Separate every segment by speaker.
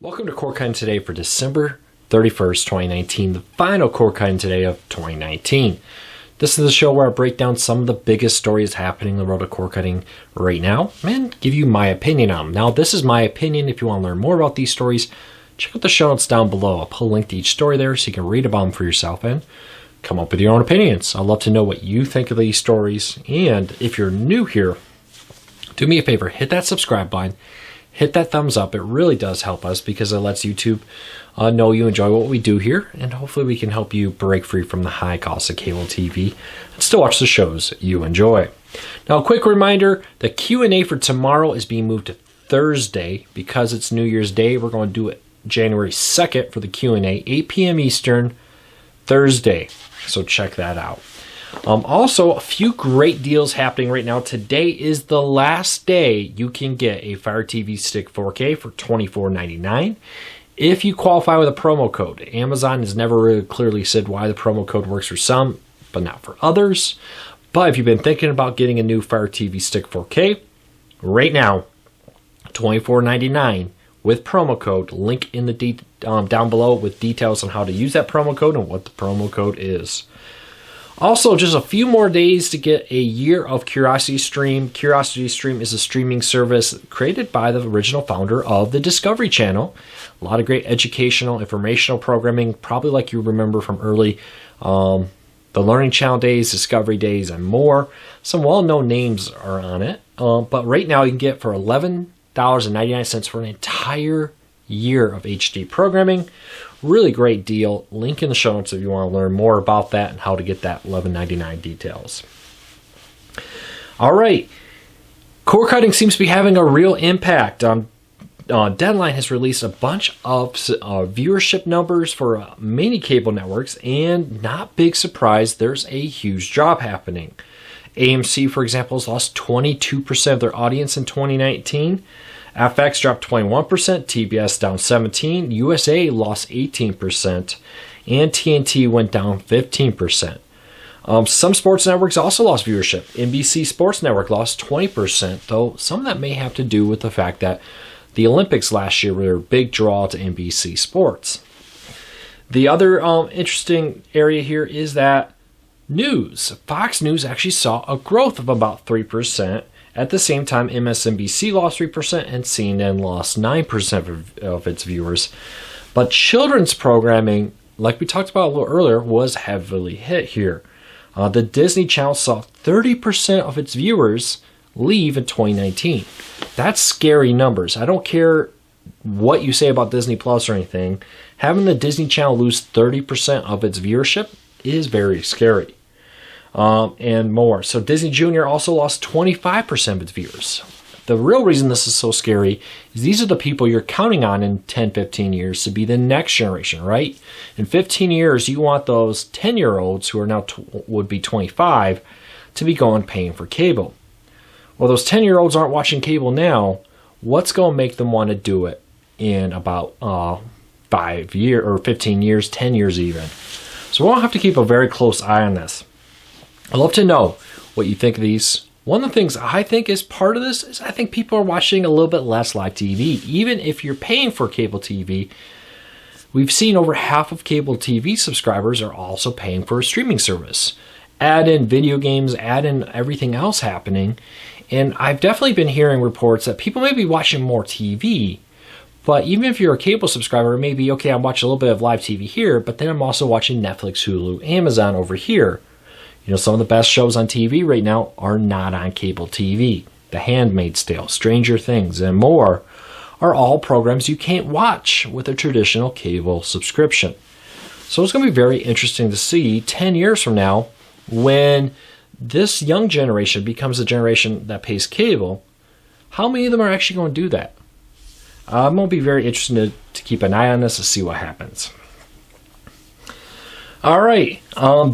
Speaker 1: Welcome to Cord Cutting Today for December 31st, 2019, the final Cord Cutting Today of 2019. This is the show where I break down some of the biggest stories happening in the world of cord cutting right now and give you my opinion on them. Now, this is my opinion. If you want to learn more about these stories, check out the show notes down below. I'll put a link to each story there so you can read about them for yourself and come up with your own opinions. I'd love to know what you think of these stories. And if you're new here, do me a favor, hit that subscribe button. Hit that thumbs up. It really does help us because it lets YouTube know you enjoy what we do here, and hopefully we can help you break free from the high cost of cable TV and still watch the shows you enjoy. Now, a quick reminder, the Q&A for tomorrow is being moved to Thursday because it's New Year's Day. We're going to do it January 2nd for the Q&A, 8 p.m. Eastern, Thursday. So check that out. Also, a few great deals happening right now. Today is the last day you can get a Fire TV Stick 4K for $24.99 if you qualify with a promo code. Amazon has never really clearly said why the promo code works for some, but not for others. But if you've been thinking about getting a new Fire TV Stick 4K, right now, $24.99 with promo code. Link in the down below with details on how to use that promo code and what the promo code is. Also, just a few more days to get a year of Curiosity Stream. Curiosity Stream is a streaming service created by the original founder of the Discovery Channel. A lot of great educational, informational programming, probably like you remember from early the Learning Channel days, Discovery days, and more. Some well-known names are on it. But right now you can get for $11.99 for an entire year of HD programming. Really great deal. Link in the show notes if you want to learn more about that and how to get that $11.99 details. All right. Cord cutting seems to be having a real impact. Deadline has released a bunch of viewership numbers for many cable networks, and not big surprise, there's a huge drop happening. AMC, for example, has lost 22% of their audience in 2019. FX dropped 21%, TBS down 17%, USA lost 18%, and TNT went down 15%. Some sports networks also lost viewership. NBC Sports Network lost 20%, though some of that may have to do with the fact that the Olympics last year were a big draw to NBC Sports. The other interesting area here is that news. Fox News actually saw a growth of about 3%. At the same time, MSNBC lost 3% and CNN lost 9% of its viewers. But children's programming, like we talked about a little earlier, was heavily hit here. The Disney Channel saw 30% of its viewers leave in 2019. That's scary numbers. I don't care what you say about Disney Plus or anything. Having the Disney Channel lose 30% of its viewership is very scary. And more. So Disney Junior also lost 25% of its viewers. The real reason this is so scary is these are the people you're counting on in 10, 15 years to be the next generation, right? In 15 years, you want those 10-year-olds who are now would be 25 to be going paying for cable. Well, those 10-year-olds aren't watching cable now. What's going to make them want to do it in about 5 years or 15 years, 10 years even? So we'll have to keep a very close eye on this. I'd love to know what you think of these. One of the things I think is part of this is I think people are watching a little bit less live TV. Even if you're paying for cable TV, we've seen over half of cable TV subscribers are also paying for a streaming service. Add in video games, add in everything else happening. And I've definitely been hearing reports that people may be watching more TV, but even if you're a cable subscriber, maybe, okay, I'm watching a little bit of live TV here, but then I'm also watching Netflix, Hulu, Amazon over here. You know, some of the best shows on TV right now are not on cable TV. The Handmaid's Tale, Stranger Things, and more are all programs you can't watch with a traditional cable subscription. So it's going to be very interesting to see 10 years from now when this young generation becomes the generation that pays cable, how many of them are actually going to do that? I'm going to be very interested to keep an eye on this to see what happens. All right.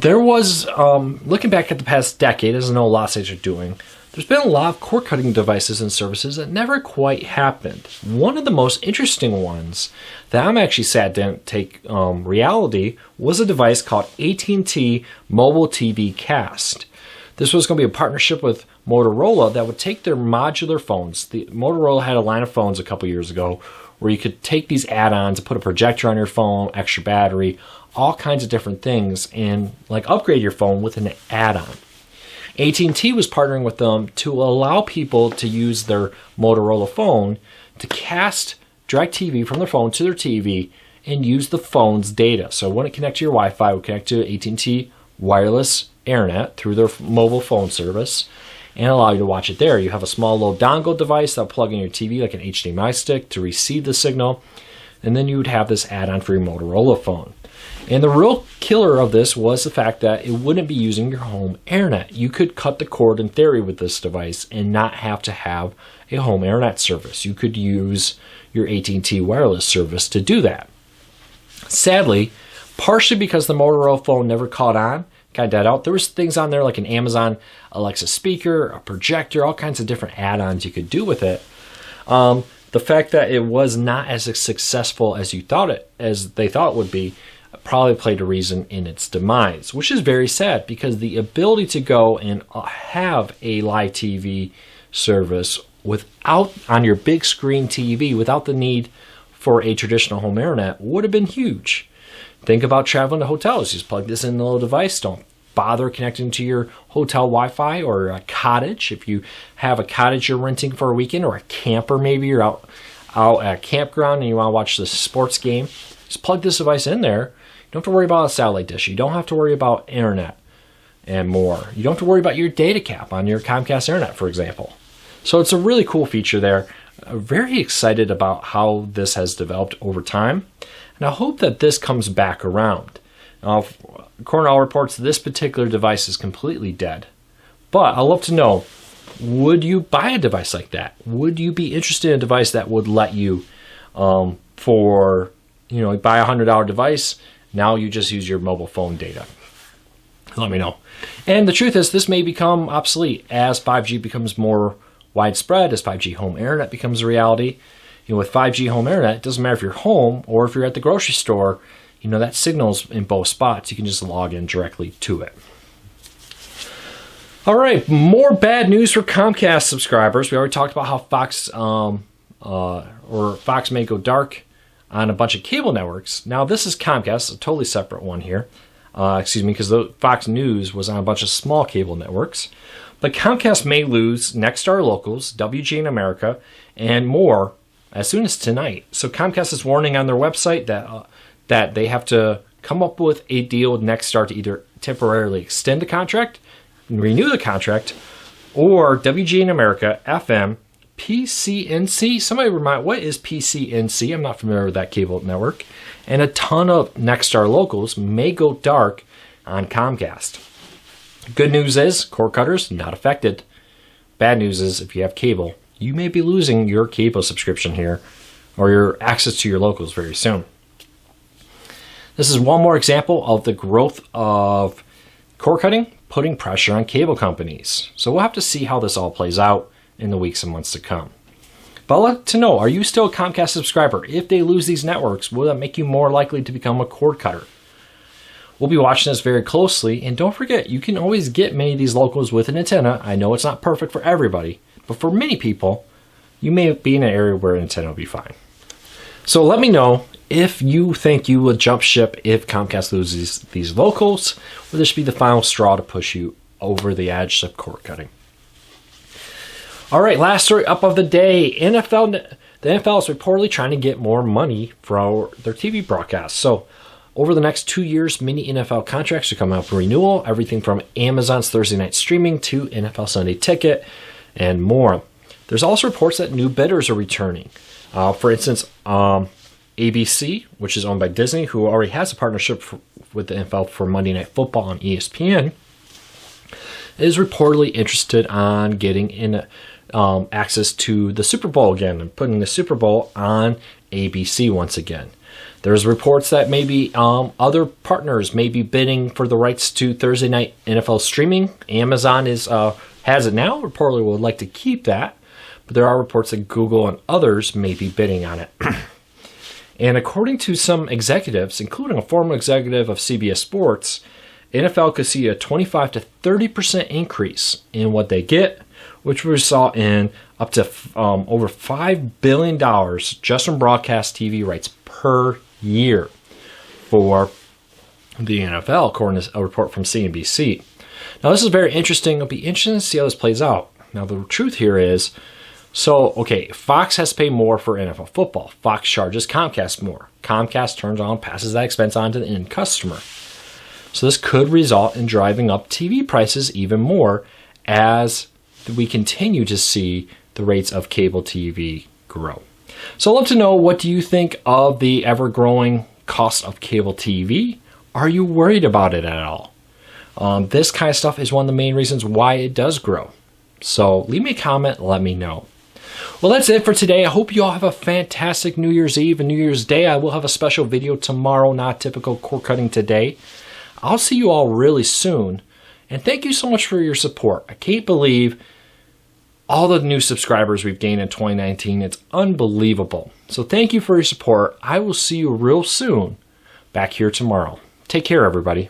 Speaker 1: There was, looking back at the past decade, as I know a lot of states are doing, there's been a lot of cord cutting devices and services that never quite happened. One of the most interesting ones that I'm actually sad didn't take reality was a device called AT&T Mobile TV Cast. This was going to be a partnership with Motorola that would take their modular phones. The Motorola had a line of phones a couple years ago where you could take these add-ons and put a projector on your phone, extra battery, all kinds of different things, and like upgrade your phone with an add-on. AT&T was partnering with them to allow people to use their Motorola phone to cast DirecTV from their phone to their TV and use the phone's data. So when it connects to your Wi-Fi, it would connect to AT&T wireless internet through their mobile phone service and allow you to watch it there. You have a small little dongle device that'll plug in your TV like an HDMI stick to receive the signal, and then you would have this add-on for your Motorola phone. And the real killer of this was the fact that it wouldn't be using your home internet. You could cut the cord in theory with this device and not have to have a home internet service. You could use your AT&T wireless service to do that. Sadly, partially because the Motorola phone never caught on, got dead out, there was things on there like an Amazon Alexa speaker, a projector, all kinds of different add-ons you could do with it. The fact that it was not as successful as they thought it would be, probably played a reason in its demise, which is very sad because the ability to go and have a live TV service without on your big screen TV without the need for a traditional home internet would have been huge. Think about traveling to hotels. You just plug this in the little device. Don't bother connecting to your hotel Wi-Fi or a cottage. If you have a cottage you're renting for a weekend or a camper, maybe you're out at a campground and you want to watch the sports game, just plug this device in there. You don't have to worry about a satellite dish. You don't have to worry about internet and more. You don't have to worry about your data cap on your Comcast internet, for example. So it's a really cool feature there. I'm very excited about how this has developed over time. And I hope that this comes back around. Now, according to all reports, this particular device is completely dead. But I'd love to know, would you buy a device like that? Would you be interested in a device that would let you, buy a $100 device, now you just use your mobile phone data? Let me know. And the truth is, this may become obsolete as 5G becomes more widespread, as 5G home internet becomes a reality. With 5G home internet, it doesn't matter if you're home or if you're at the grocery store, that signal's in both spots. You can just log in directly to it. All right, more bad news for Comcast subscribers. We already talked about how Fox may go dark on a bunch of cable networks. Now, this is Comcast, a totally separate one here. Because Fox News was on a bunch of small cable networks. But Comcast may lose Nexstar Locals, WGN America, and more as soon as tonight. So Comcast is warning on their website that they have to come up with a deal with Nexstar to either temporarily extend the contract and renew the contract, or WGN America, FM, PCNC. Somebody remind, what is PCNC? I'm not familiar with that cable network. And a ton of Nexstar Locals may go dark on Comcast. Good news is, cord cutters, not affected. Bad news is, if you have cable, you may be losing your cable subscription here, or your access to your locals very soon. This is one more example of the growth of cord cutting, putting pressure on cable companies. So we'll have to see how this all plays out in the weeks and months to come. But I'd like to know, are you still a Comcast subscriber? If they lose these networks, will that make you more likely to become a cord cutter? We'll be watching this very closely, and don't forget, you can always get many of these locals with an antenna. I know it's not perfect for everybody, but for many people, you may be in an area where an antenna will be fine. So let me know if you think you would jump ship if Comcast loses these locals, or this should be the final straw to push you over the edge of cord cutting. All right, last story up of the day. The NFL is reportedly trying to get more money for their TV broadcasts. So over the next 2 years, many NFL contracts are coming up for renewal, everything from Amazon's Thursday night streaming to NFL Sunday Ticket and more. There's also reports that new bidders are returning. For instance, ABC, which is owned by Disney, who already has a partnership with the NFL for Monday Night Football on ESPN, is reportedly interested on getting in access to the Super Bowl again and putting the Super Bowl on ABC once again. There's reports that maybe other partners may be bidding for the rights to Thursday night NFL streaming. Amazon has it now. Reportedly would like to keep that, but there are reports that Google and others may be bidding on it. And according to some executives, including a former executive of CBS Sports, NFL could see a 25 to 30% increase in what they get which result in up to over $5 billion just from broadcast TV rights per year for the NFL, according to a report from CNBC. Now, this is very interesting. It'll be interesting to see how this plays out. Now, the truth here is, Fox has to pay more for NFL football. Fox charges Comcast more. Comcast passes that expense on to the end customer. So this could result in driving up TV prices even more as we continue to see the rates of cable TV grow. So I'd love to know, what do you think of the ever-growing cost of cable TV? Are you worried about it at all? This kind of stuff is one of the main reasons why it does grow. So leave me a comment, let me know. Well, that's it for today. I hope you all have a fantastic New Year's Eve and New Year's Day. I will have a special video tomorrow, not typical cord cutting today. I'll see you all really soon. And thank you so much for your support. I can't believe all the new subscribers we've gained in 2019. It's unbelievable. So thank you for your support. I will see you real soon back here tomorrow. Take care, everybody.